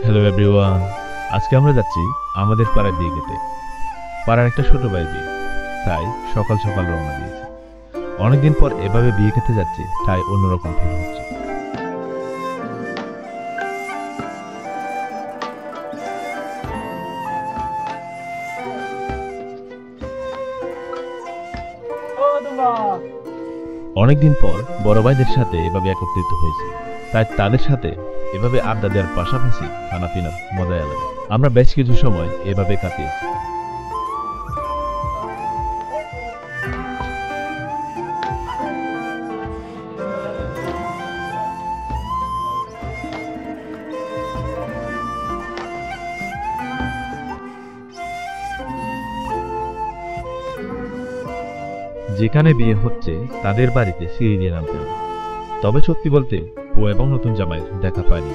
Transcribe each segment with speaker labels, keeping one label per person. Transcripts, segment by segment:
Speaker 1: Hello everyone, আজকে আমরা যাচ্ছি আমাদের পাড়ার বিয়ে খেতে। পাড়ার একটা ছোট ভাই বিয়ে, তাই সকাল সকাল রওনা দিয়েছি। অনেকদিন পর এভাবে বিয়ে খেতে যাচ্ছি, তাই অন্যরকম ফিল হচ্ছে। অনেকদিন পর বড় ভাইদের সাথে এভাবে একত্রিত হয়েছি, তাই তাদের সাথে এভাবে আড্ডা দেওয়ার পাশাপাশি খানা পিনার মজাই আলাদা। আমরা বেশ কিছু সময় এভাবে কাটিয়েছি। যেখানে বিয়ে হচ্ছে তাদের বাড়িতে সিঁড়ি দিয়ে নামতে হবে। তবে সত্যি বলতে বউ এবং নতুন জামাইয়ের দেখা পায়নি,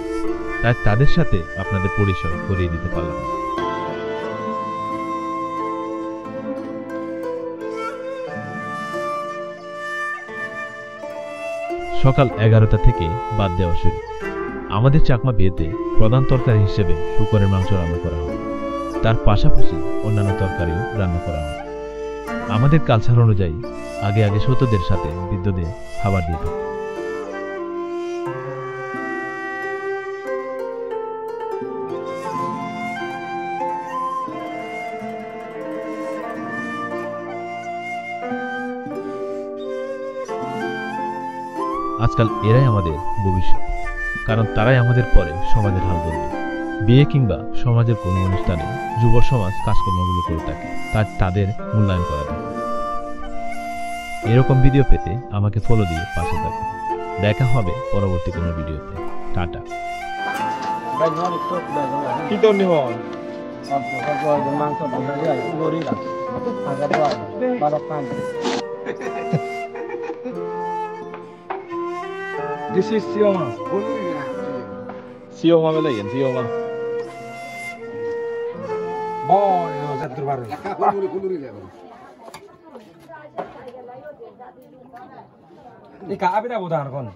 Speaker 1: তাই তাদের সাথে আপনাদের পরিচয় করিয়ে দিতে পারলাম না। সকাল 11টা থেকে বাদ দেওয়া শুরু। আমাদের চাকমা বিয়েতে প্রধান তরকারি হিসেবে শূকরের মাংস রান্না করা হয়, তার পাশাপাশি অন্যান্য তরকারিও রান্না করা হয়। আমাদের কালচার অনুযায়ী আগে আগে সতদের সাথে বৃদ্ধদের খাবার দিত। আজকাল এরাই আমাদের ভবিষ্যৎ, কারণ তারাই আমাদের পরে সমাজের হাল ধরবে। বিয়ে কিংবা সমাজের কোনো অনুষ্ঠানে যুব সমাজ কাজকর্মগুলো করে থাকে, তাই তাদের মূল্যায়ন করা দরকার। এরকম ভিডিও পেতে আমাকে ফলো দিয়ে পাশে থাকুন। দেখা হবে পরবর্তী কোনো ভিডিওতে। Tata.
Speaker 2: This is Sioma.
Speaker 1: Sioma belayan, Sioma.
Speaker 2: Boy, jatuh baru. Ini kak apa dah bukan kon?